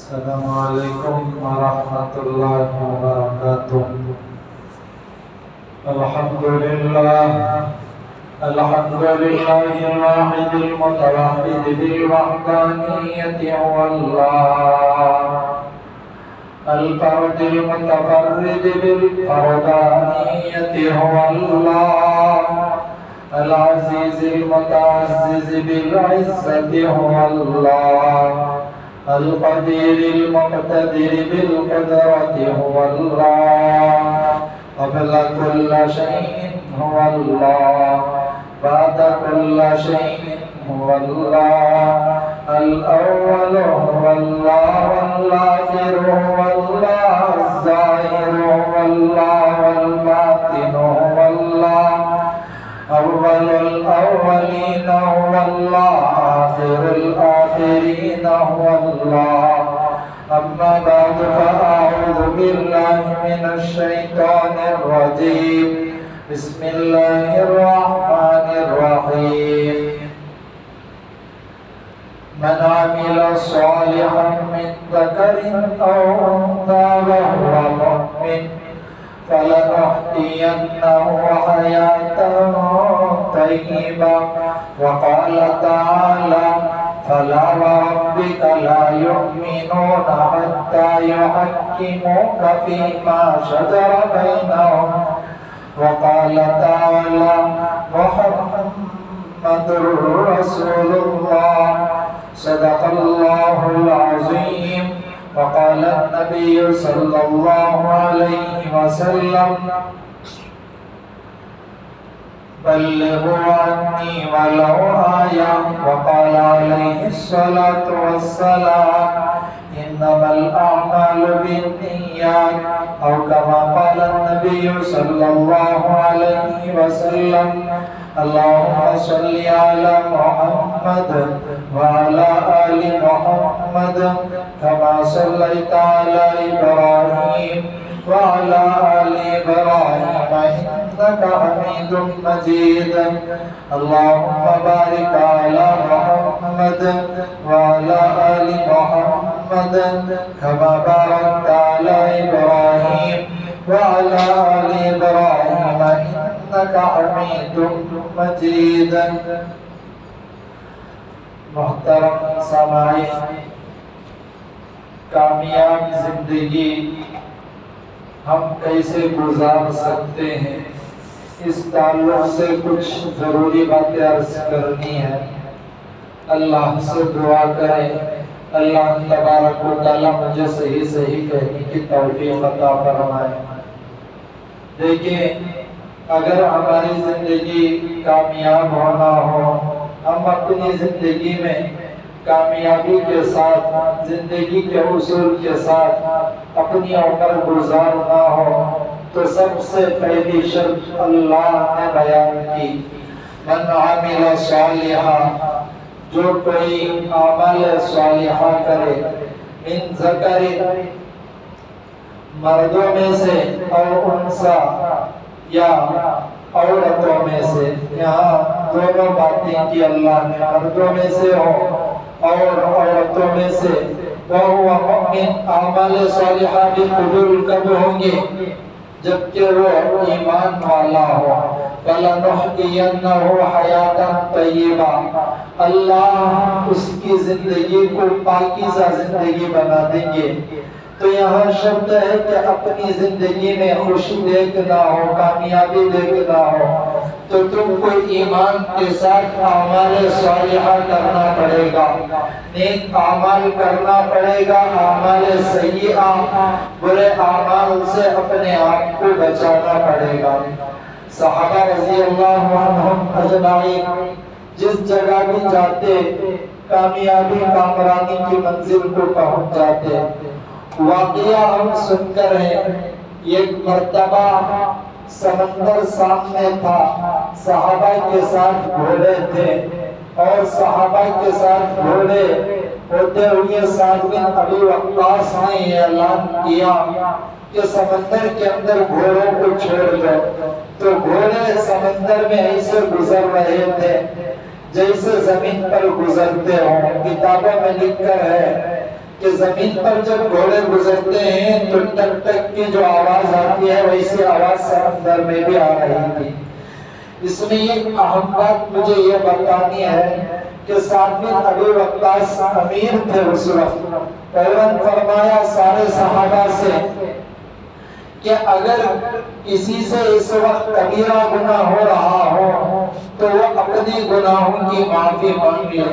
السلام علیکم ورحمۃ اللہ وبرکاتہ۔ الحمدللہ الواحد المتوحد بالوحدانیۃ هو اللہ، الفرد المتفرد بالفردانیۃ هو اللہ، العزیز المتعزز بالعزۃ هو اللہ، القدیر المقتدر بالقدرة هو الله، قبل كل شيء هو الله، بعد كل شيء هو الله، الأول هو الله، والآخر هو الله، الظاهر هو الله، والباطن هو الله، أول الأولين هو الله، آخر الآخرين هو الله. أما بعد فأعوذ بالله من الشيطان الرجيم. بسم الله الرحمن الرحيم. من عمل صالحا من ذكر أو أنثى وهو مؤمن فلنحيينه حياة طيبة. وقال تعالى: فلا وربك لا يؤمنون حتى يحكموك فيما شجر بينهم. وقال تعالى: محمد رسول الله. صدق الله العظيم. وقال النبي صلى الله عليه وسلم: بلغوا عني ولو آية. وقال عليه الصلاة والسلام: إنما الأعمال بالنيات، أو كما قال النبي صلى الله عليه وسلم: اللهم صل على محمد وعلى آل محمد كما صليت على إبراهيم وعلى آل إبراهيم إنك حميد مجيد. اللهم بارك على محمد وعلى آل محمد كما باركت على إبراهيم وعلى آل إبراهيم إنك حميد مجيد. محترم سامعین، کامیاب زندگی ہم کیسے گزار سکتے ہیں، اس تعلق سے کچھ ضروری باتیں عرض کرنی ہے۔ اللہ سے دعا کریں اللہ تبارک و تعالی مجھے صحیح کہنے کی توفیق عطا فرمائے۔ دیکھیں، اگر ہماری زندگی کامیاب ہونا ہو، ہم اپنی زندگی میں کامیابی کے ساتھ، زندگی کے اصول کے ساتھ اپنی عمر گزارنا ہو، تو سب سے پہلی شرط اللہ نے بیان کی: من عمل صالحا، جو کوئی اعمال صالحہ کرے، من ذکر، مردوں میں سے، او انثی، یا عورتوں میں سے۔ یہاں دونوں باتیں کی اللہ نے، مردوں میں سے ہو اور عورتوں میں سے۔ وَهُوَ مُؤْمِنٌ، اعمال صالحہ بھی قبول کب ہوں گے؟ جبکہ وہ ایمان والا ہو۔ فَلَنُحْيِيَنَّهُ حَيَاةً طَيِّبَةً، اللہ اس کی زندگی کو پاکیزہ زندگی بنا دیں گے۔ تو یہاں شرط ہے کہ اپنی زندگی میں خوشی دیکھنا ہو، کامیابی دیکھنا ہو، تو تم کو ایمان کے ساتھ اعمال صالحہ کرنا پڑے گا، نیک اعمال کرنا پڑے گا، اعمال سیئہ، برے اعمال سے اپنے آپ کو بچانا پڑے گا۔ صحابہ رضی اللہ عنہم اجمعین جس جگہ بھی جاتے، کامیابی کامرانی کی منزل کو پہنچ جاتے۔ واقعہ ہم سن کر ہیں، ایک مرتبہ سمندر سامنے تھا، صحابہ کے ساتھ گھوڑے تھے، اور صحابہ کے ساتھ گھوڑے ہوتے ہوئے سعد بن ابی وقاص نے یہ اعلان کیا کہ سمندر کے اندر گھوڑوں کو چھوڑ دو۔ تو گھوڑے سمندر میں ایسے گزر رہے تھے جیسے زمین پر گزرتے ہوں۔ کتابوں میں لکھ کر ہے کہ زمین پر جب گھوڑے گزرتے ہیں تو ٹک ٹک کی جو آواز آتی ہے ویسی آواز سمندر میں بھی آ رہی تھی۔ اس میں ایک اہم بات مجھے یہ بتانی ہے کہ سعد بن ابی وقاص امیر تھے اس وقت۔ پیغمبر فرمایا سارے صحابہ سے کہ اگر کسی سے اس وقت کبیرہ گناہ ہو رہا ہو تو وہ اپنے گناہوں کی معافی مانگ لے۔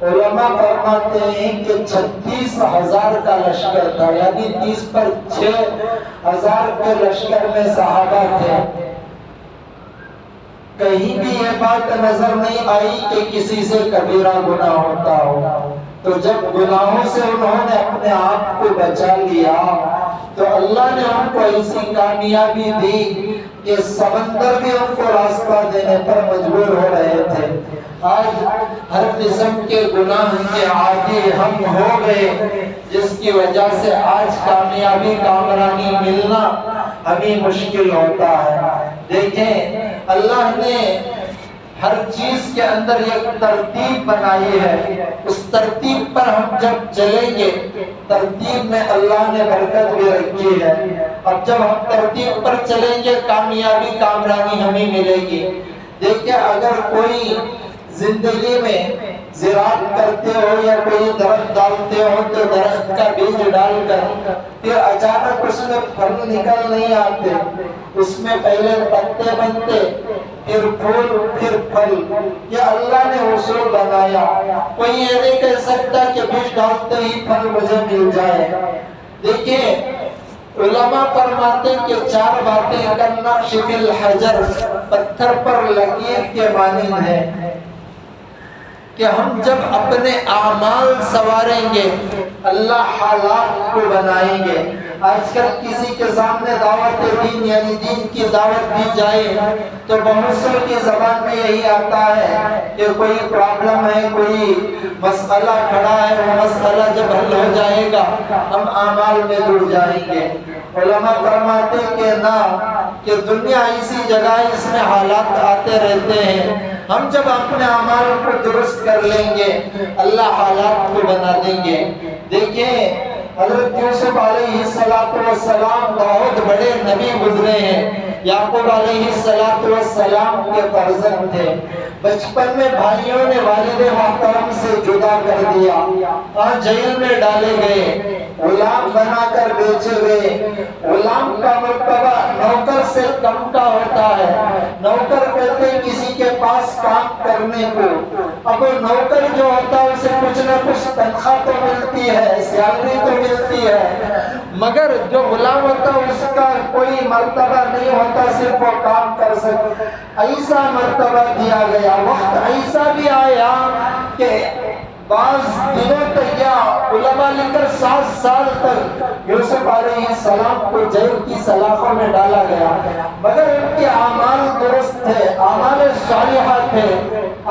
علماء فرماتے ہیں کہ 36,000 کا لشکر تھا، یعنی 30 پر 6,000 کے لشکر میں صحابہ تھے۔ کہیں بھی یہ بات نظر نہیں آئی کہ کسی سے کبیرہ گناہ ہوتا ہو۔ تو جب گناہوں سے انہوں نے اپنے آپ کو بچا لیا تو اللہ نے ان کو ایسی کامیابی دی کہ سمندر بھی ان کو راستہ دینے پر مجبور ہو رہے تھے۔ آج ہر قسم کے گناہ کے عادی ہم ہو گئے، جس کی وجہ سے آج کامیابی کامرانی ملنا ہمیں مشکل ہوتا ہے۔ دیکھیں اللہ نے ہر چیز کے اندر ایک ترتیب بنائی ہے، اس ترتیب پر ہم جب چلیں گے ترتیب میں اللہ نے برکت بھی رکھی ہے۔ اب جب ہم ترتیب پر چلیں گے کامیابی کامرانی ہمیں ملے گی۔ دیکھیں اگر کوئی زندگی میں زراعت کرتے ہو یا کوئی درخت ڈالتے ہو تو درخت کا بیج ڈال کر پھر اچانک اس میں پھل نکل نہیں آتے، اس میں پہلے پتے بنتے پھر پھول پھر پھل۔ یہ اللہ نے اصول بنایا، کوئی یہ نہیں کہہ سکتا کہ بیج ڈالتے ہی پھل مجھے مل جائے۔ دیکھیں علماء فرماتے ہیں کہ 4 باتیں کرنا شفی الحجر، پتھر پر لکیر کے مانند ہے کہ ہم جب اپنے اعمال سنواریں گے اللہ حالات کو بنائیں گے۔ آج کل کسی کے سامنے دعوت دین یعنی دین کی دعوت دی جائے تو بہت سو کی زبان میں یہی آتا ہے کہ کوئی پرابلم ہے، کوئی مسئلہ کھڑا ہے، وہ مسئلہ جب حل ہو جائے گا ہم اعمال میں جڑ جائیں گے۔ علماء فرماتے کہ نہ، کہ دنیا ایسی جگہ اس میں حالات آتے رہتے ہیں، ہم جب اپنے اعمال کو درست کر لیں گے اللہ حالات کو بنا دیں گے۔ دیکھیں حضرت یوسف علیہ السلام بہت بڑے نبی گزرے ہیں، یعقوب علیہ السلام کے فرزند تھے۔ بچپن میں بھائیوں نے والد محترم سے جدا کر دیا، جیل میں ڈالے گئے، غلام بنا کر بیچے گئے۔ غلام کا مرتبہ نوکر سے کم کا ہوتا ہے، نوکر کہتے ہیں کسی کے پاس کام کرنے کو۔ اب نوکر جو ہوتا ہے اسے کچھ نہ کچھ تنخواہ تو ملتی ہے، سیلری تو ملتی ہے، مگر جو غلام ہوتا ہے اس کا کوئی مرتبہ نہیں ہوتا، صرف وہ کام کر سکتا۔ ایسا مرتبہ دیا گیا، وقت ایسا بھی آیا کہ بعض دنوں تک یا علماء لے کر 7 سال تک یوسف علیہ السلام کو جیل کی سلاخوں میں ڈالا گیا، مگر ان کے اعمال درست تھے، اعمال صالحہ تھے۔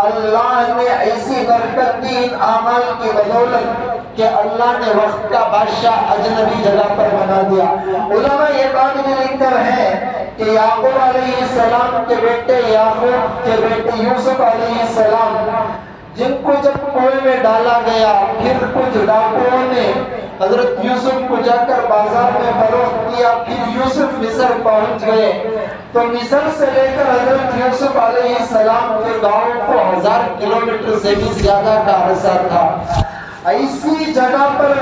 اللہ نے ایسی برکت دی ان اعمال کی بدولت کہ اللہ نے وقت کا بادشاہ اجنبی جگہ پر بنا دیا۔ علماء یہ بات بھی لکھ کر ہے کہ یعقوب علیہ السلام کے بیٹے یعقوب کے بیٹے یوسف علیہ السلام جن کو جب کنویں میں ڈالا گیا، پھر کچھ ڈاکوؤں نے حضرت یوسف کو جا کر بازار میں فروخت کیا، پھر یوسف مصر پہنچ گئے تو مصر سے لے کر حضرت یوسف علیہ السلام کے گاؤں کو 1000 کلومیٹر سے بھی زیادہ کا عرصہ تھا۔ ایسی جگہ پر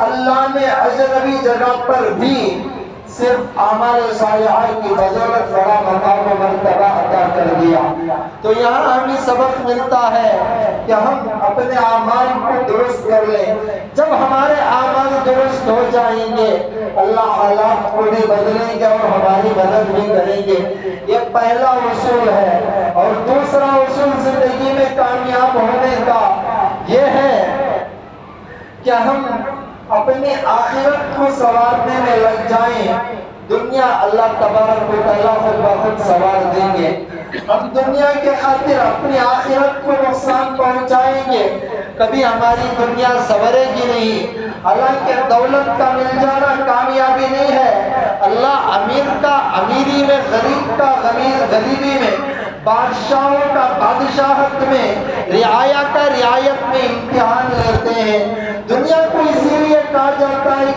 اللہ نے اجنبی جگہ پر بھی صرف اعمال صالحہ کی بدولت بڑا مقام و مرتبہ عطا کر دیا۔ تو یہاں ہمیں سبق ملتا ہے کہ ہم اپنے اعمال کو درست کر لیں۔ جب ہمارے اعمال درست ہو جائیں گے اللہ حالات کو بھی بدلیں گے اور ہماری مدد بھی کریں گے۔ یہ پہلا اصول ہے۔ اور دوسرا اصول زندگی میں کامیاب ہونے کا یہ ہے کہ ہم اپنی آخرت کو سنوارنے میں لگ جائیں۔ دنیا اللہ تبارک و تعالیٰ خود بخود سنوار دیں گے، ہم دنیا کے خاطر اپنی آخرت کو نقصان پہنچائیں گے، کبھی ہماری دنیا سنورے گی نہیں۔ حالانکہ دولت کا مل جانا کامیابی نہیں ہے، اللہ امیر کا امیری میں، غریب کا غریبی میں، بادشاہوں کا بادشاہت میں، رعایا کا رعایت میں امتحان لیتے ہیں۔ دنیا کو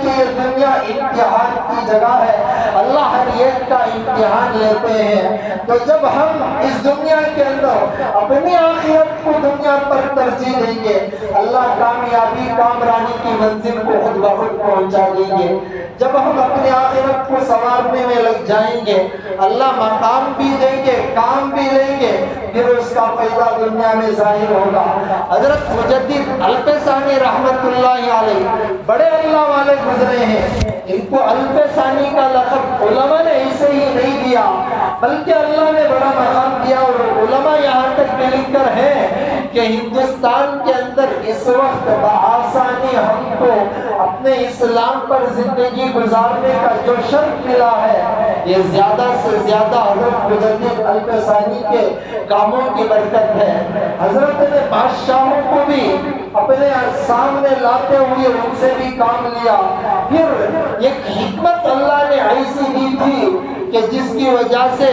کہ یہ دنیا امتحان کی جگہ ہے، اللہ ہر ایک کا امتحان لیتے ہیں۔ تو جب ہم اس دنیا کے اندر اپنی آخرت کو دنیا پر ترجیح دیں گے، اللہ کامیابی کامرانی کی منزل کو خود بخود پہنچا دیں گے۔ جب ہم اپنی آخرت کو سنوارنے میں لگ جائیں گے، اللہ مقام بھی دیں گے، کام بھی لیں گے، پھر اس کا فائدہ دنیا میں ظاہر ہوگا۔ حضرت مجدد الفسانی رحمت اللہ علیہ بڑے اللہ والے گزرے ہیں، ان کو الفسانی کا لقب علماء نے ایسے ہی نہیں دیا، بلکہ اللہ نے بڑا مقام دیا، اور علماء یہاں تک بھی لکھ کر ہیں کہ ہندوستان کے اندر اس وقت بآسانی ہم کو اپنے اسلام پر زندگی گزارنے کا جو شرف ملا ہے، یہ زیادہ سے زیادہ حضرت مجدد الفسانی کے کاموں کی برکت ہے۔ حضرت نے بادشاہوں کو بھی اپنے سامنے لاتے ہوئے ان سے بھی کام لیا۔ پھر ایک حکمت اللہ نے ایسی دی تھی کہ جس کی وجہ سے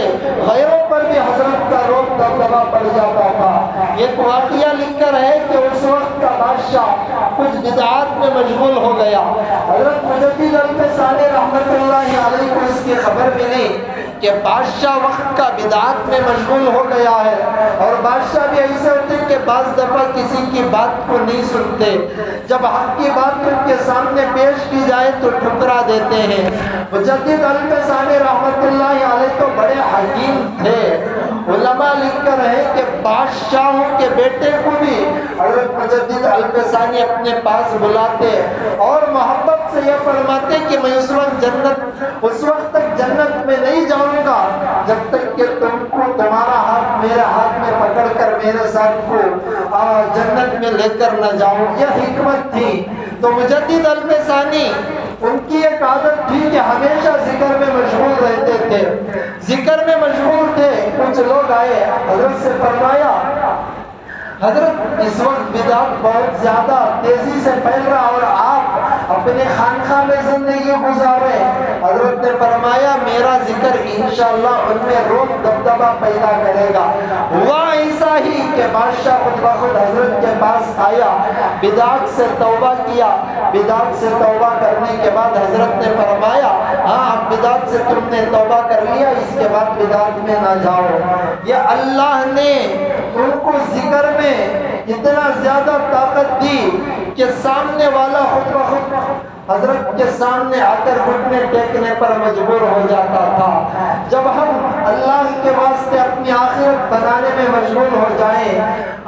غیروں پر بھی حضرت کا روب دبدبا پڑ جاتا تھا۔ ایک واقعہ لکھ کر ہے کہ اس وقت کا بادشاہ کچھ بدعات میں مشغول ہو گیا۔ حضرت مجدد الفسانی رحمت اللہ علیہ کو اس کی خبر ملی کہ بادشاہ وقت کا بدعات میں مشغول ہو گیا ہے، اور بادشاہ بھی ایسے ہوتے کہ بعض دفعہ کسی کی بات کو نہیں سنتے، جب حق کی بات ان کے سامنے پیش کی جائے تو ٹھکرا دیتے ہیں۔ مجدد الفسانی رحمت اللہ علیہ تو بڑے حکیم تھے، علماء لکھ کر ہے کہ بادشاہوں کے بیٹے کو بھی حضرت مجدد الفسانی اپنے پاس بلاتے اور محبت سے یہ فرماتے کہ میں اس وقت تک جنت میں نہیں جاؤں گا جب تک کہ تم کو تمہارا ہاتھ میرے ہاتھ میں پکڑ کر میرے ساتھ کو جنت میں لے کر نہ جاؤں۔ یہ حکمت تھی۔ تو مجدد الفسانی ان کی ایک عادت تھی کہ ہمیشہ ذکر میں مشغول رہتے تھے، ذکر میں مشغول تھے۔ کچھ لوگ آئے، حضرت سے فرمایا حضرت اس وقت بدعت بہت زیادہ تیزی سے پھیل رہا اور آپ اپنے خانقاہ میں زندگی گزارے۔ حضرت نے فرمایا میرا ذکر انشاءاللہ ان میں روب دبدبا پیدا کرے گا۔ ہوا ایسا ہی کہ بادشاہ خود بخود حضرت کے پاس آیا، بدعت سے توبہ کیا۔ بدعت سے توبہ کرنے کے بعد حضرت نے فرمایا ہاں اب بدعت سے تم نے توبہ کر لیا، اس کے بعد بدعت میں نہ جاؤ۔ یہ اللہ نے ان کو ذکر میں اتنا زیادہ طاقت دی کہ سامنے والا خود بخود حضرت کے سامنے آ کر گھٹنے ٹیکنے پر مجبور ہو جاتا تھا۔ جب ہم اللہ کے واسطے اپنی آخرت بنانے میں مشغول ہو جائیں،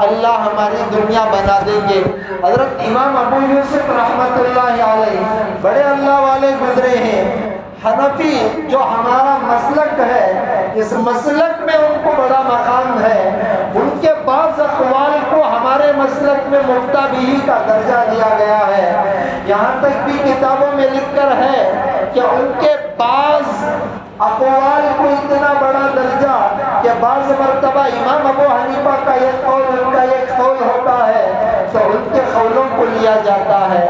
اللہ ہماری دنیا بنا دیں گے۔ حضرت امام ابو یوسف رحمت اللہ علیہ بڑے اللہ والے گزرے ہیں۔ حنفی جو ہمارا مسلک ہے، اس مسلک میں ان کو بڑا مقام ہے۔ ان کے بعض اقوال کو ہمارے مسلک میں مفتابی کا درجہ دیا گیا ہے۔ یہاں تک بھی کتابوں میں لکھ کر ہے کہ ان کے بعض اقوال کو اتنا بڑا درجہ کہ بعض مرتبہ امام ابو حنیفہ کا ایک قول ان کا ایک قول ہوتا ہے تو ان کے قولوں کو لیا جاتا ہے۔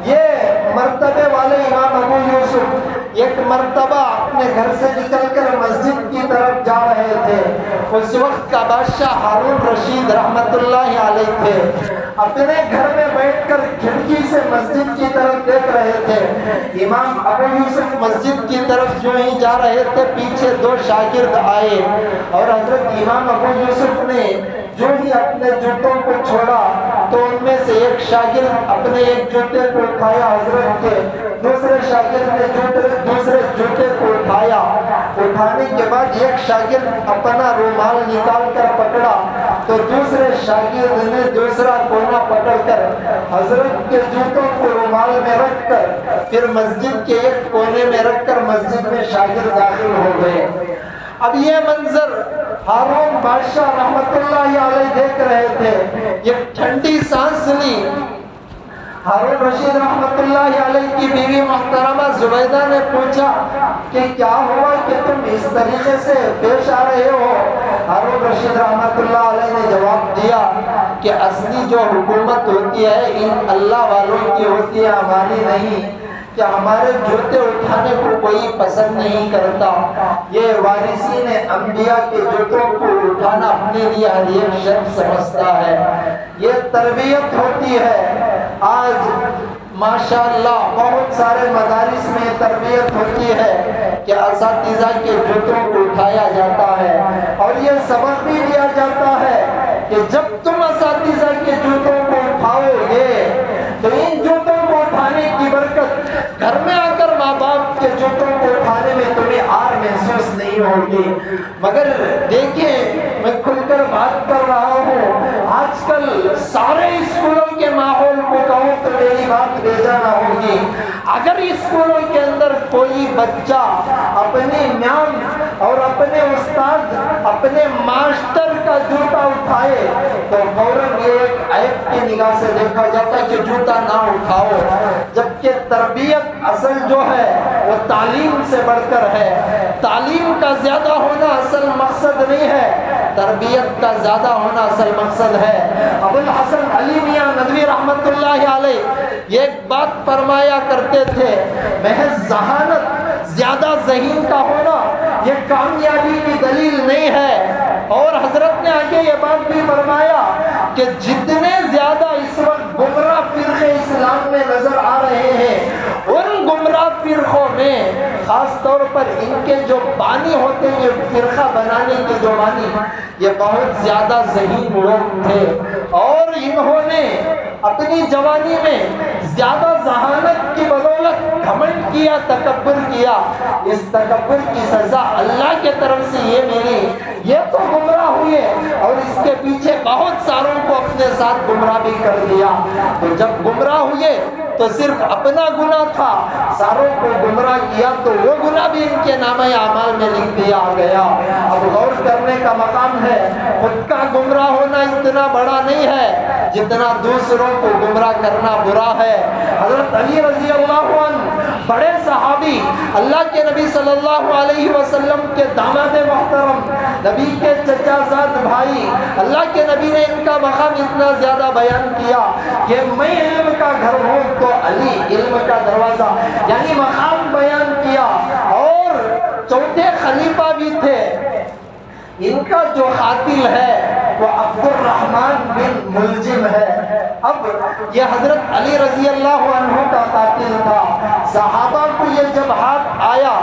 یہ مرتبے والے امام ابو یوسف ایک مرتبہ اپنے گھر سے نکل کر مسجد کی طرف جا رہے تھے۔ اس وقت کا بادشاہ ہارون رشید رحمت اللہ علیہ تھے، اپنے گھر میں بیٹھ کر کھڑکی سے مسجد کی طرف دیکھ رہے تھے۔ امام ابو یوسف مسجد کی طرف جو ہی جا رہے تھے، پیچھے دو شاگرد آئے اور حضرت امام ابو یوسف نے جو ہی اپنے جوتوں کو چھوڑا تو ان میں سے ایک شاگرد اپنے ایک جوتے کو اٹھایا حضرت کے، دوسرے شاگرد نے دوسرے جوتے کو اٹھایا۔ اٹھانے کے بعد ایک شاگرد اپنا رومال نکال کر پکڑا تو دوسرے شاگرد نے دوسرا کونا پکڑ کر حضرت کے جوتوں کو رومال میں رکھ کر پھر مسجد کے ایک کونے میں رکھ کر مسجد میں شاگرد داخل ہو گئے۔ اب یہ منظر ہارون بادشاہ رحمت اللہ علیہ دیکھ رہے تھے۔ یہ ٹھنڈی سانس لی۔ ہارون رشید رحمت اللہ علیہ کی بیوی محترمہ زبیدہ نے پوچھا کہ کیا ہوا کہ تم اس طریقے سے پیش آ رہے ہو؟ ہارون رشید رحمت اللہ علیہ نے جواب دیا کہ اصلی جو حکومت ہوتی ہے ان اللہ والوں کی ہوتی ہے، ہماری نہیں، کہ ہمارے جوتے اٹھانے کو کوئی پسند نہیں کرتا۔ یہ وارثین انبیاء کے جوتوں کو اٹھانا اپنے لیے ہر ایک شخص سمجھتا ہے۔ یہ تربیت ہوتی ہے۔ آج ماشاءاللہ بہت سارے مدارس میں تربیت ہوتی ہے کہ اساتذہ کے جوتوں کو اٹھایا جاتا ہے، اور یہ سبق بھی دیا جاتا ہے کہ جب تم اساتذہ کے جوتوں کو اٹھاؤ گے تو ان جوتوں کو اٹھانے کی برکت گھر میں آ کر ماں باپ کے جوتوں کو اٹھانے میں تمہیں آر محسوس نہیں ہوگی۔ مگر دیکھیں، میں کھل کر بات کر رہا ہوں، آج کل سارے اسکولوں کے ماحول کو کہوں تو میری بات بے جانا ہوگی۔ اگر اسکولوں کے اندر کوئی بچہ اپنی میم اور اپنے استاد، اپنے ماسٹر کا جوتا اٹھائے تو فوراً یہ ایک عیب کی نگاہ سے دیکھا جاتا ہے کہ جوتا نہ اٹھاؤ، جبکہ تربیت اصل جو ہے وہ تعلیم سے بڑھ کر ہے۔ تعلیم کا زیادہ ہونا اصل مقصد نہیں ہے، تربیت کا زیادہ ہونا اصل مقصد ہے۔ ابو الحسن علی میاں ندوی رحمت اللہ علیہ یہ ایک بات فرمایا کرتے تھے، محض ذہانت، زیادہ ذہین کا ہونا یہ کامیابی کی دلیل نہیں ہے۔ اور حضرت نے آگے یہ بات بھی فرمایا کہ جتنے زیادہ اس وقت گمراہ فرقے اسلام میں نظر آ رہے ہیں، ان گمراہ فرقوں میں خاص طور پر ان کے جو بانی ہوتے ہیں، فرقہ بنانے کے جو بانی، یہ بہت زیادہ ذہین لوگ تھے، اور انہوں نے اپنی جوانی میں زیادہ ذہانت کی بدولت گھمنڈ کیا، تکبر کیا۔ اس تکبر کی سزا اللہ کے طرف سے یہ ملی، یہ تو گمراہ ہوئے اور اس کے پیچھے بہت ساروں کو اپنے ساتھ گمراہ بھی کر دیا۔ تو جب گمراہ ہوئے تو صرف اپنا گناہ تھا، ساروں کو گمراہ کیا تو وہ گناہ بھی ان کے نامہ اعمال میں لکھ دیا گیا۔ اب غور کرنے کا مقام ہے، خود کا گمراہ ہونا اتنا بڑا نہیں ہے جتنا دوسروں کو گمراہ کرنا برا ہے۔ حضرت علی رضی اللہ عنہ بڑے صحابی، اللہ کے نبی صلی اللہ علیہ وسلم کے داماد محترم، نبی کے چچا زاد بھائی، اللہ کے نبی نے ان کا مقام اتنا زیادہ بیان کیا کہ میں علم کا گھر ہوں تو علی علم کا دروازہ، یعنی مقام بیان کیا۔ اور چوتھے خلیفہ بھی تھے، ان کا جو قاتل ہے وہ عبد الرحمن بن ملجم ہے۔ اب یہ حضرت علی رضی اللہ عنہ کا قاتل تھا۔ صحابہ کو یہ جب ہاتھ آیا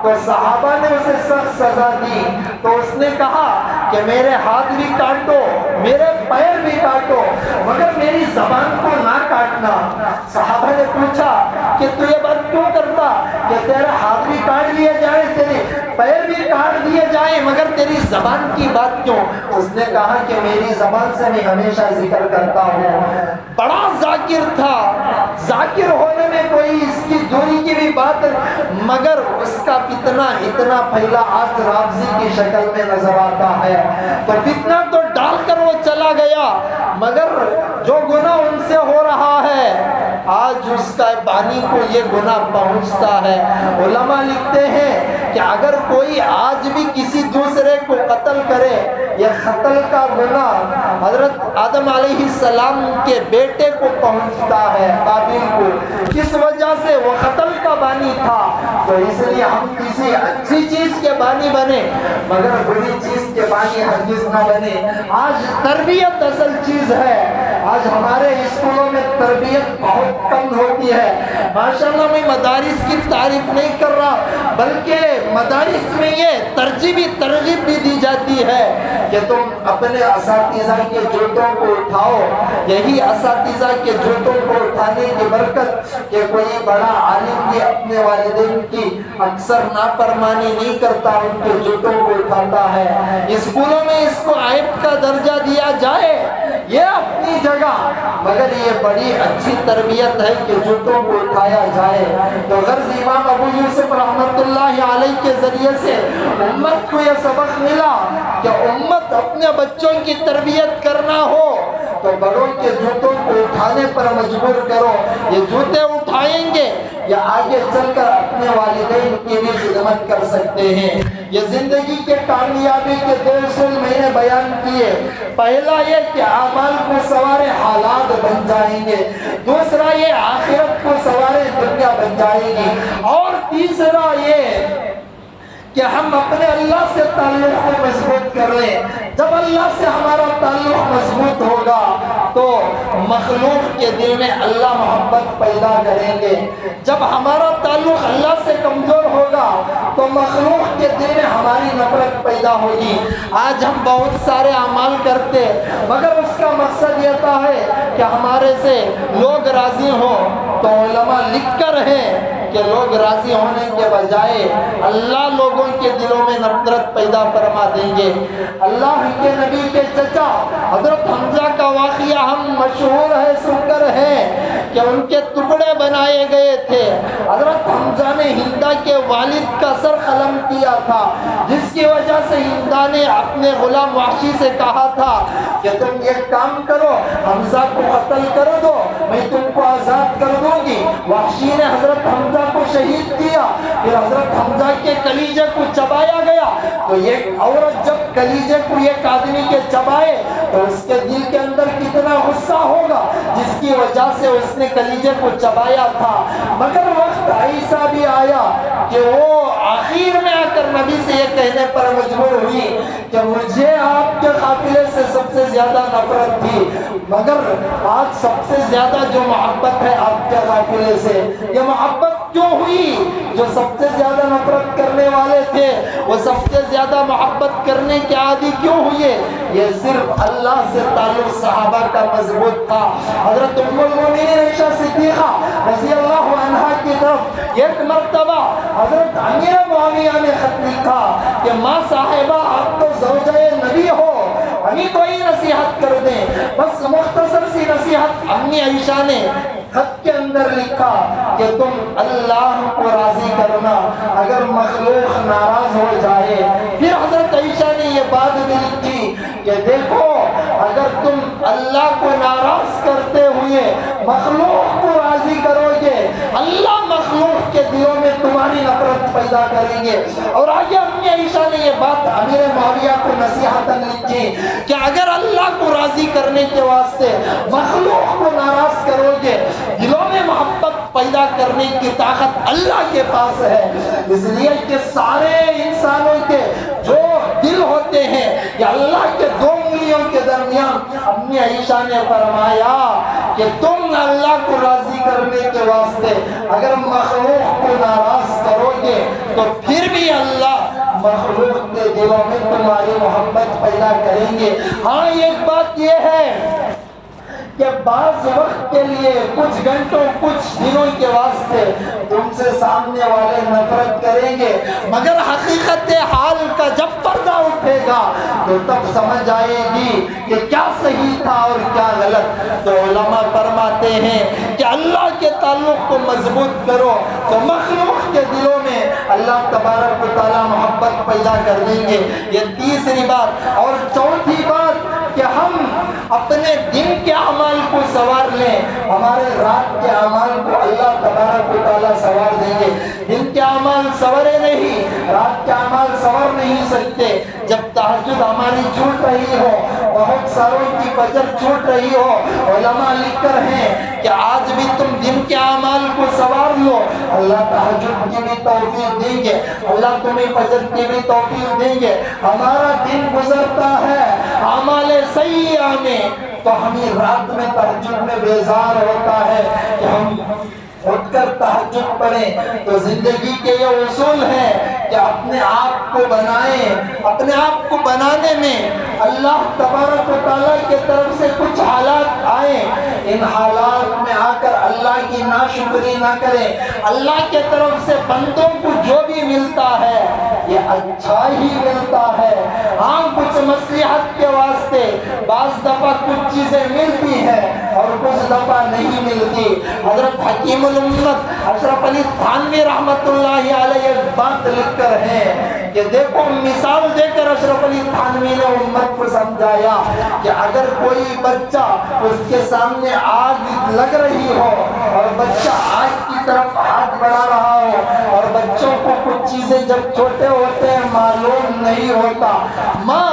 تو صحابہ نے اسے سخت سزا دی، تو اس نے کہا کہ میرے ہاتھ بھی کاٹو، میرے پیر بھی کاٹو، مگر میری زبان کو نہ کاٹنا۔ صحابہ نے پوچھا کہ تو یہ بات کیوں کرتا کہ تیرے ہاتھ بھی کاٹ لیے جائیں، تیرے پیر بھی کاٹ دیے جائیں، مگر تیری زبان کی بات کیوں؟ اس نے کہا کہ میری زبان سے میں ہمیشہ ذکر کرتا ہوں۔ بڑا ذاکر تھا، ذاکر ہونے میں کوئی اس کی دوری کی بھی بات، مگر اس کا فتنہ اتنا پھیلا آج رابضی کی شکل میں نظر آتا ہے۔ تو فتنہ تو ڈال کر وہ چلا گیا، مگر جو گناہ ان سے ہو رہا ہے آج اس کا بانی کو یہ گناہ پہنچتا ہے۔ علماء لکھتے ہیں کہ اگر کوئی آج بھی کسی دوسرے کو قتل کرے، یہ قتل کا گناہ حضرت آدم علیہ السلام کے بیٹے کو پہنچتا ہے، قابیل کو، کس وجہ سے وہ قتل کا بانی تھا۔ تو اس لیے ہم کسی اچھی چیز کے بانی بنے مگر بری چیز کے بانی ہرگز نہ بنے۔ آج تربیت اصل چیز ہے، آج ہمارے اسکولوں میں تربیت بہت کم ہوتی ہے۔ ماشاءاللہ میں مدارس کی تعریف نہیں کر رہا، بلکہ مدارس میں یہ ترغیب بھی دی جاتی ہے کہ تم اپنے اساتذہ کے جوتوں کو اٹھاؤ۔ یہی اساتذہ کے جوتوں کو اٹھانے کی برکت کہ کوئی بڑا عالم بھی اپنے والدین کی اکثر نافرمانی نہیں کرتا، ان کے جوتوں کو اٹھاتا ہے۔ اسکولوں میں اس کو عیب کا درجہ دیا جائے یہ اپنی جگہ، مگر یہ بڑی اچھی تربیت ہے کہ جوتوں کو اٹھایا جائے۔ تو غرض امام ابو یوسف رحمت اللہ علیہ کے ذریعے سے امت کو یہ سبق ملا کہ امت اپنے بچوں کی تربیت کرنا ہو تو بڑوں کے جوتوں کو اٹھانے پر مجبور کرو۔ یہ جوتے اٹھائیں گے یا آگے چل کر اپنے والدین کی بھی خدمت کر سکتے ہیں۔ یہ زندگی کے کامیابی کے دو اصول میں نے بیان کیے۔ پہلا یہ کہ اعمال کو سوارے حالات بن جائیں گے، دوسرا یہ آخرت کو سوارے دنیا بن جائے گی، اور تیسرا یہ کہ ہم اپنے اللہ سے تعلق کو مضبوط کر لیں۔ جب اللہ سے ہمارا تعلق مضبوط ہوگا تو مخلوق کے دل میں اللہ محبت پیدا کریں گے۔ جب ہمارا تعلق اللہ سے کمزور ہوگا تو مخلوق کے دل میں ہماری نفرت پیدا ہوگی۔ آج ہم بہت سارے اعمال کرتے مگر اس کا مقصد یہ تھا ہے کہ ہمارے سے لوگ راضی ہوں، تو علماء لکھ کر ہیں کہ لوگ راضی ہونے کے بجائے اللہ لوگوں کے دلوں میں نفرت پیدا فرما دیں گے۔ اللہ کے نبی کے چچا حضرت حمزہ کا واقعہ ہم مشہور ہے، سن کر ہے کہ ان کے ٹکڑے بنائے گئے تھے۔ حضرت حمزہ نے ہندا کے والد کا سر قلم کیا تھا، جس کی وجہ سے ہندا نے اپنے غلام وحشی سے کہا تھا کہ تم یہ کام کرو، حمزہ کو قتل کر دو، میں تم کو آزاد کر دوں گی۔ وحشی نے حضرت حمزہ کو شہید کیا، پھر حضرت حمزہ کے کلیجے کو چبایا گیا۔ تو یہ عورت جب کلیجے کو ایک آدمی کے چبائے تو اس کے دل کے اندر کتنا غصہ ہوگا، جس کی وجہ سے اس نے کلیجے کو چبایا تھا۔ مگر وقت ایسا بھی آیا کہ وہ آخر میں آ کر نبی سے یہ کہنے پر مجبور ہوئی کہ مجھے آپ کے قافلے سے سب سے زیادہ نفرت تھی، مگر آج سب سے زیادہ جو محبت ہے آپ کے قافلے سے۔ یہ محبت کیوں ہوئی؟ جو سب سے زیادہ نفرت کرنے والے تھے وہ سب سے زیادہ محبت کرنے کے عادی کیوں ہوئے؟ یہ صرف اللہ سے تعلق صحابہ کا مضبوط تھا۔ حضرت ام المؤمنین عائشہ صدیقہ رضی اللہ عنہا کی طرف ایک مرتبہ حضرت امیر معاویہ نے خط لکھا کہ ماں صاحبہ آپ تو زوجہ نبی ہو، ہمیں کوئی نصیحت کر دیں۔ بس مختصر سی نصیحت امی عائشہ نے خط کے اندر لکھا کہ تم اللہ کو راضی کرنا، اگر مخلوق ناراض ہو جائے۔ پھر حضرت عائشہ نے یہ بات بھی لکھی کہ دیکھو اگر تم اللہ کو ناراض کرتے ہوئے مخلوق کو راضی کرو گے، اللہ مخلوق کے دلوں میں تمہاری نفرت پیدا کریں گے۔ اور آگے امی عائشہ نے یہ بات امیر معاویہ کو نصیحتاً لکھی کہ اگر اللہ کو راضی کرنے کے واسطے مخلوق کو ناراض کرو گے، دلوں میں محبت پیدا کرنے کی طاقت اللہ کے پاس ہے۔ اس لیے کہ سارے انسانوں کے جو دل ہوتے ہیں یہ اللہ کے دو انگلیوں کے درمیان، امی عائشہ نے فرمایا کہ تم اللہ کو راضی کرنے کے واسطے اگر مخلوق کو ناراض کرو گے تو پھر بھی اللہ مخلوق کے دلوں میں تمہاری محبت پیدا کریں گے۔ ہاں ایک بات یہ ہے کہ بعض وقت کے لیے کچھ گھنٹوں کچھ دنوں کے واسطے تم سے سامنے والے نفرت کریں گے، مگر حقیقت حال کا جب پردہ اٹھے گا تو تب سمجھ آئے گی کہ کیا صحیح تھا اور کیا غلط۔ تو علماء فرماتے ہیں کہ اللہ کے تعلق کو مضبوط کرو تو مخلوق کے دلوں میں اللہ تبارک و تعالی محبت پیدا کر دیں گے۔ یہ تیسری بات۔ اور چوتھی بات کہ ہم اپنے دن کے اعمال کو سوار لیں، ہمارے رات کے اعمال کو اللہ تبارک و تعالیٰ سوار دیں گے۔ دن کے اعمال سورے نہیں، رات کے اعمال سوار نہیں سکتے۔ جب تہجد ہماری چھوٹ رہی ہو، بہت ساروں کی فجر چھوٹ رہی ہو، علماء لکھ کر ہیں کہ آج بھی تم دن کے اعمال کو سوار لو، اللہ تہجد کی بھی توفیق دیں گے، اللہ تمہیں فجر کی بھی توفیق دیں گے۔ ہمارا دن گزرتا ہے اعمال سیئہ میں تو ہمیں رات میں تہجد میں بیزار ہوتا ہے کہ ہم اٹھ کر تہجد پڑھیں۔ تو زندگی کے یہ اصول ہیں کہ اپنے آپ کو بنائیں۔ اپنے آپ کو بنانے میں اللہ تبارک و تعالیٰ کے طرف سے کچھ حالات آئیں، ان حالات میں آ کر اللہ کی ناشکری نہ کریں۔ اللہ کے طرف سے بندوں کو جو بھی ملتا ہے یہ اچھا ہی ملتا ہے۔ ہاں کچھ مصلحت کے واسطے بعض دفعہ کچھ چیزیں ملتی ہیں اور کچھ دفعہ نہیں ملتی۔ حضرت حکیم الامت اشرف علی تھانوی رحمت اللہ علیہ ایک بات لکھ کر ہیں کہ دیکھو مثال دے کر اشرف علی تھانوی نے امت کو سمجھایا کہ اگر کوئی بچہ اس کے سامنے آگ لگ رہی ہو اور بچہ آگ کی طرف ہاتھ بڑھا رہا ہو، اور بچوں کو کچھ چیزیں جب چھوٹے ہوتے ہیں معلوم نہیں ہوتا، ماں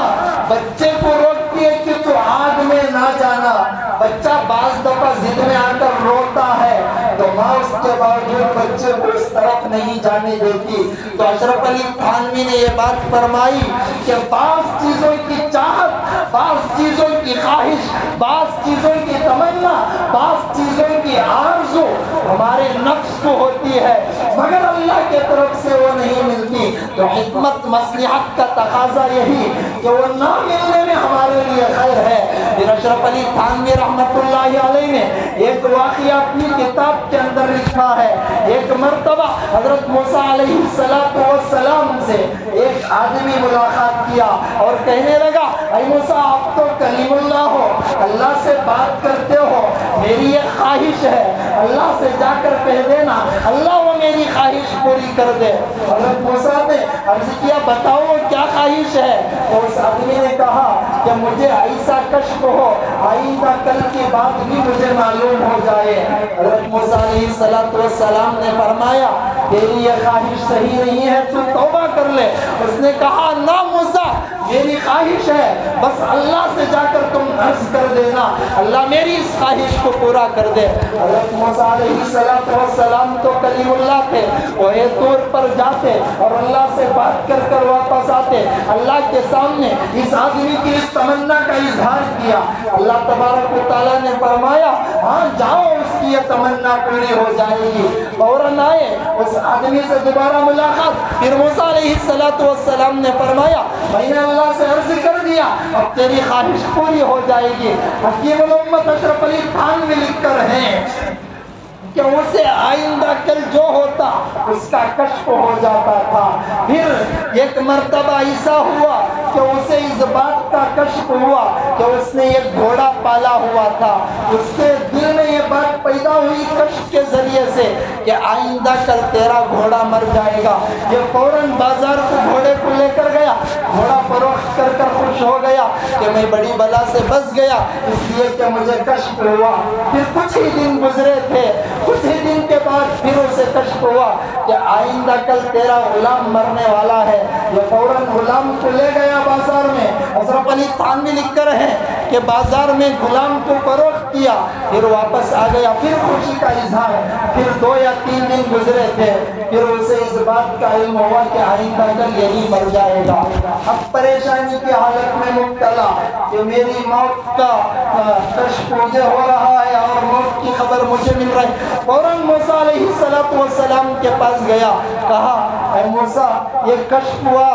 بچے کو روکتی ہے کہ تو آگ میں نہ جانا، بچہ بعض دفعہ ضد میں آ کر روتا ہے تو ماں اس کے باوجود بچے کو اس طرف نہیں جانے دیتی۔ تو اشرف علی تھانوی نے یہ بات فرمائی کہ بعض چیزوں کی چاہت، بعض چیزوں کی خواہش، بعض چیزوں کی تمنا، بعض چیزوں کی آرزو ہمارے نفس کو ہوتی ہے مگر اللہ کے طرف سے وہ نہیں ملتی۔ تو حکمت مصلحت کا تقاضا یہی کہ وہ نہ ملنے میں ہمارے لیے خیر ہے۔ پھر اشرف علی تھانوی رحمۃ اللہ علیہ نے ایک واقعہ اپنی کتاب کے اندر لکھا ہے۔ ایک مرتبہ حضرت موسیٰ علیہ السلام سے ایک آدمی ملاقات کیا اور کہنے لگا اے موسیٰ آپ تو کلیم اللہ ہو، اللہ سے بات کرتے ہو، میری ایک خواہش ہے، اللہ سے جا کر کہہ دینا اللہ وہ میری خواہش پوری کر دے۔ حضرت موسیٰ نے عرض کیا بتاؤ وہ کیا خواہش ہے؟ تو اس آدمی نے کہا کہ مجھے ایسا کشف ہو آئندہ کل کی بات بھی مجھے معلوم ہو جائے۔ حضرت موسیٰ علیہ السلام نے فرمایا تیری یہ خواہش صحیح نہیں ہے، تو توبہ کر لے۔ اس نے کہا نہ موسیٰ میری خواہش ہے بس اللہ سے جا کر تم عرض کر دینا اللہ میری اس خواہش کو پورا کر دے۔ حضرت موسیٰ علیہ السلام تو کلیم اللہ تھے، وہ طور پر جاتے اور اللہ سے بات کر کر واپس آتے، اللہ کے سامنے اس آدمی کی اس تمنا کا اظہار کیا۔ اللہ تبارک و تعالیٰ نے فرمایا ہاں جاؤ اس کی یہ تمنا پوری ہو جائے گی۔ فوراً آئے اس آدمی سے دوبارہ ملاقات، پھر موسیٰ علیہ السلام نے فرمایا میں نے اللہ سے عرض کر دیا اب تیری خواہش پوری ہو جائے گی۔ حکیم الامت اشرف علی تھانوی لکھ کر ہیں کہ اسے آئندہ کل جو ہوتا اس کا کشف ہو جاتا تھا۔ پھر ایک مرتبہ ایسا ہوا کہ اسے اس بات کا کشف ہوا کہ اس نے ایک گھوڑا پالا ہوا تھا، اس کے دل میں یہ بات پیدا ہوئی کشف کے ذریعے سے کہ آئندہ کل تیرا گھوڑا مر جائے گا۔ یہ فوراً بازار کو گھوڑے کو لے کر گیا، گھوڑا فروخت کر کر خوش ہو گیا کہ میں بڑی بلا سے بچ گیا اس لیے کہ مجھے کشف ہوا۔ پھر کچھ ہی دن گزرے تھے، کچھ ہی دن کے بعد پھر اسے کشف ہوا کہ آئندہ کل تیرا غلام مرنے والا ہے۔ یہ فوراً غلام کو لے گیا بازار میں۔ اشرف علی تھانوی لکھ کر ہے کہ بازار میں غلام کو فروخت کیا، پھر واپس آ گیا، پھر خوشی کا اظہار۔ پھر 2 یا 3 دن گزرے تھے، پھر اسے اس بات کا علم ہوا کہ آئندہ کل یہی مر جائے گا۔ اب پریشانی کی حالت میں مبتلا کہ میری موت کا کشف مجھے ہو رہا ہے اور موت کی خبر مجھے مل رہی ہے۔ فوراً موسیٰ علیہ السلام کے پاس گیا، کہا اے موسیٰ یہ کشف ہوا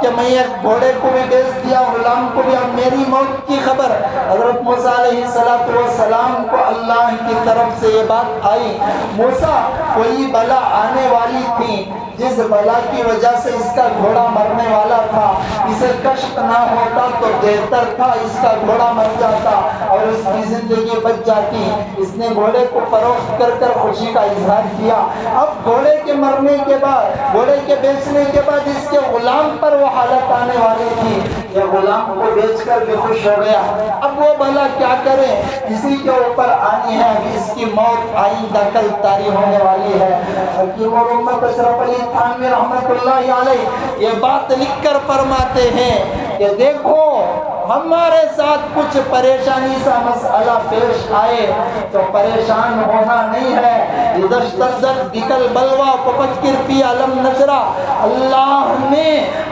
کہ میں ایک گھوڑے کو بھی بیچ دیا، غلام کو بھی، اب میری موت کی خبر۔ حضرت موسیٰ علیہ السلام کو اللہ کی طرف سے یہ بات آئی موسیٰ کوئی بلا آنے والی تھی جس بلا کی وجہ سے اس کا گھوڑا مرنے والا تھا، اسے کشف نہ ہوتا تو بہتر تھا، اس کا گھوڑا مر جاتا اور اس کی زندگی بچ جاتی۔ اس نے گھوڑے کو فروخت کر کر خوشی کا اظہار کیا۔ اب گھوڑے کے مرنے کے بعد، گھوڑے کے بیچنے کے بعد اس کے غلام پر وہ حالت آنے والی تھی، یہ غلام کو بیچ کر بھی خوش ہو گیا۔ اب وہ بلا کیا کرے، اسی کے اوپر آنی ہے، ابھی اس کی موت آئندہ کل طاری ہونے والی ہے۔ حکیم الامت اشرف علی تھانوی رحمۃ اللہ علیہ یہ بات لکھ کر فرماتے ہیں کہ دیکھو ہمارے ساتھ کچھ پریشانی سا مسئلہ پیش آئے تو پریشان ہونا نہیں ہے۔ اذا اشتدت بک البلوى ففکر فی علم نشرہ، اللہ نے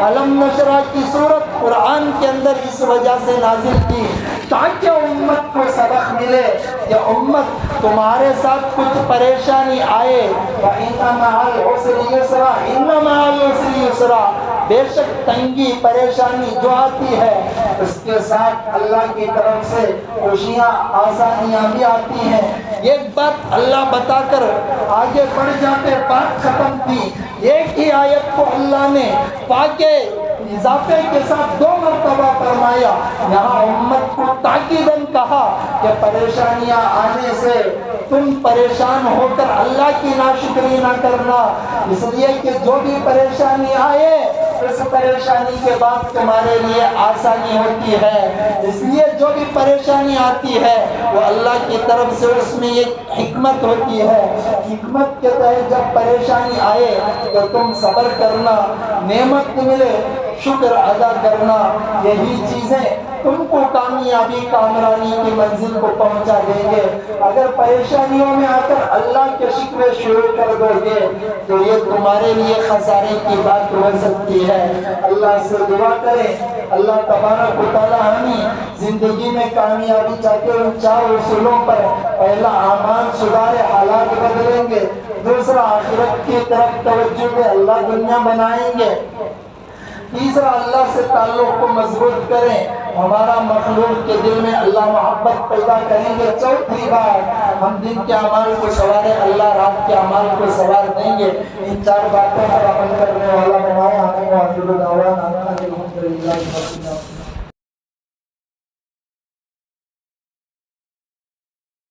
علم نشرہ کی صورت قرآن کے اندر اس وجہ سے نازل کی تاکہ امت کو سبق ملے کہ امت تمہارے ساتھ کچھ پریشانی آئے فإن مع العسر یسرا، ان مع العسر یسرا، بے شک تنگی پریشانی جو آتی ہے اس کے ساتھ اللہ کی طرف سے خوشیاں آسانیاں بھی آتی ہیں۔ ایک بات اللہ بتا کر آگے بڑھ جاتے، بات ختم تھی، ایک ہی آیت کو اللہ نے پاکے اضافے کے ساتھ 2 مرتبہ فرمایا۔ یہاں امت کو تاکیداً کہا کہ پریشانیاں آنے سے تم پریشان ہو کر اللہ کی ناشکری نہ کرنا، اس لیے کہ جو بھی پریشانی آئے اس پریشانی کے بعد تمہارے لیے آسانی ہوتی ہے۔ اس لیے جو بھی پریشانی آتی ہے وہ اللہ کی طرف سے اس میں ایک حکمت ہوتی ہے۔ حکمت کے تحت جب پریشانی آئے تو تم صبر کرنا، نعمت ملے شکر ادا کرنا، یہی چیزیں تم کو کامیابی کامرانی کی منزل کو پہنچا دیں گے۔ اگر پریشانیوں میں آ کر اللہ کے شکوے شروع کر دو گے تو یہ تمہارے لیے خسارے کی بات ہو سکتی ہے۔ اللہ سے دعا کریں اللہ تبارک و تعالی ہمیں زندگی میں کامیابی چاہتے ان 4 اصولوں پر، پہلا اعمال سدھارے حالات بدلیں گے، دوسرا آخرت کی طرف توجہ دے اللہ دنیا بنائیں گے، تیسرا اللہ سے تعلق کو مضبوط کریں، ہمارا مخلوق کے دل میں اللہ محبت پیدا کریں گے، چوتھی بات ہم دن کے اعمال کو سوارے اللہ رات کے اعمال کو سوار دیں گے۔ ان 4 باتوں پر عمل کرنے والا بنائے۔ آمین۔